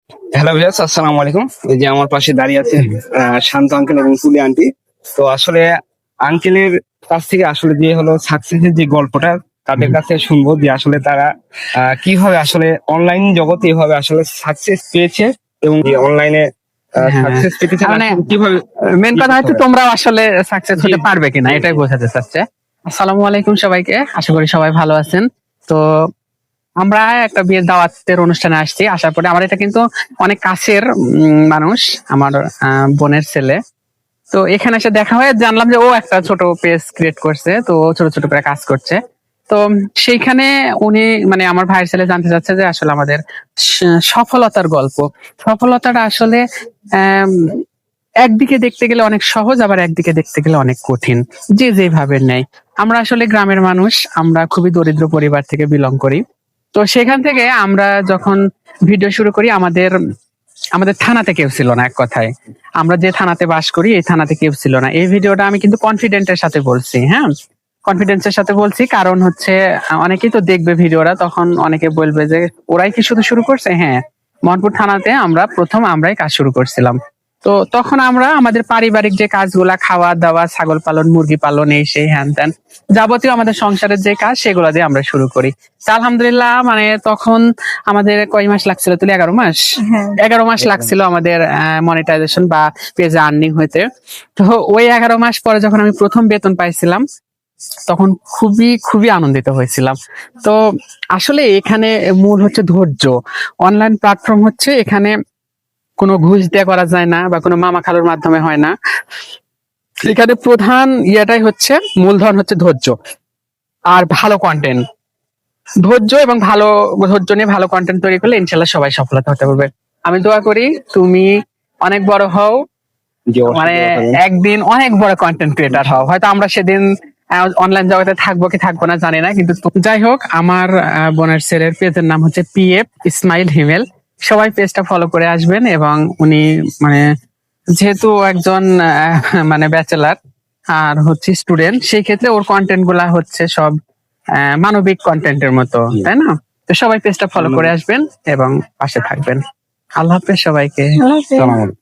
Hello viewers, আসসালামু আলাইকুম। এই যে আমার পাশে দাঁড়িয়ে আছে শান্ত আঙ্কেল এবং তুলি আন্টি। তো আসলে আঙ্কেলের কাছ থেকে আসলে যে হলো সাকসেসের যে গল্পটা তাদের কাছে শুনবো, যে আসলে তারা কিভাবে আসলে অনলাইন জগতে এভাবে আসলে সাকসেস পেয়েছে এবং যে অনলাইনে হ্যাঁ, সাকসেস পেতে চান মানে আসলে কিভাবে। মেন কথা হচ্ছে তোমরা আসলে সাকসেস জি, হতে পারবে কিনা জি, এটাই জি। বোঝাতে চাচ্ছে। আসসালামু আলাইকুম সবাইকে, আশা করি সবাই ভালো আছেন। তো আমরা একটা বিয়ের দাওয়াতের অনুষ্ঠানে আসছি, আসার পরে আমার এটা কিন্তু অনেক কাছের মানুষ, আমার বোনের ছেলে। তো এখানে এসে দেখা হয়ে জানলাম যে ও একটা ছোট পেজ ক্রিয়েট করছে, তো ও ছোট ছোট করে কাজ করছে। তো সেইখানে উনি মানে আমার ভাইয়ের ছেলে জানতে চাচ্ছে যে আসলে আমাদের সফলতার গল্প। সফলতাটা আসলে আম, একদিকে দেখতে গেলে অনেক সহজ, আবার একদিকে দেখতে গেলে অনেক কঠিন, যে যেভাবে নেয়। আমরা আসলে গ্রামের মানুষ, আমরা খুবই দরিদ্র পরিবার থেকে বিলং করি। তো সেখান থেকে আমরা যখন ভিডিও শুরু করি, আমাদের আমাদের থানাতে কেউ ছিল না, এক কথায়। আমরা যে থানাতে বাস করি এই থানাতে কেউ ছিল না। এই ভিডিওটা আমি কিন্তু কনফিডেন্টের সাথে বলছি, হ্যাঁ, কনফিডেন্সের সাথে বলছি, কারণ হচ্ছে অনেকেই তো দেখবে ভিডিওটা, তখন অনেকে বলবে যে ওরাই কি শুধু শুরু করছে। হ্যাঁ, মোহনপুর থানাতে আমরাই কাজ শুরু করছিলাম। তো তখন আমরা আমাদের পারিবারিক যে কাজগুলা, খাওয়া দাওয়া, ছাগল পালন, মুরগি পালন, এই সেই হ্যান ত্যান যাবতীয় আমাদের সংসারের যে কাজ, সেগুলা দিয়ে আমরা শুরু করি। তা আলহামদুলিল্লাহ, মানে তখন আমাদের কয় মাস লাগছিল তুই? 11 মাস। 11 মাস লাগছিল আমাদের মনিটাইজেশন বা পেজে আর্নিং হইতে। তো ওই 11 মাস পরে যখন আমি প্রথম বেতন পাইছিলাম, তখন খুবই খুবই আনন্দিত হয়েছিলাম। তো আসলে এখানে মূল হচ্ছে ধৈর্য। অনলাইন প্ল্যাটফর্ম হচ্ছে, এখানে কোনো ঘুষ দিয়ে করা যায় না বা কোনো মামা খালুর মাধ্যমে হয় না। এখানে প্রধান ইয়েটাই হচ্ছে, মূলধন হচ্ছে ধৈর্য আর ভালো কন্টেন্ট। ধৈর্য নিয়ে ভালো কন্টেন্ট তৈরি করলে ইনশাল্লাহ সবাই সফলতা হতে পারবে। আমি দোয়া করি তুমি অনেক বড় হও, জি, অবশ্যই মানে দোয়া করবেন। একদিন অনেক বড় কন্টেন্ট ক্রিয়েটার হও। হয়তো আমরা সেদিন অনলাইন জগতে থাকবো কি থাকবো না জানি না, কিন্তু যাই হোক, আমার বোনের ছেলের পেজের নাম হচ্ছে পিএফ ইসমাইল হিমেল। সবাই পেজটা ফলো করে আসবেন। এবং উনি মানে যেহেতু একজন মানে ব্যাচেলার আর হচ্ছে স্টুডেন্ট, সেই ক্ষেত্রে ওর কন্টেন্ট গুলা হচ্ছে সব মানবিক কন্টেন্টের মতো, জি। তাই না? তো সবাই পেজটা ফলো করে আসবেন এবং পাশে থাকবেন। আল্লাহ হাফেজ সবাইকে। সালাম আলাইকুম।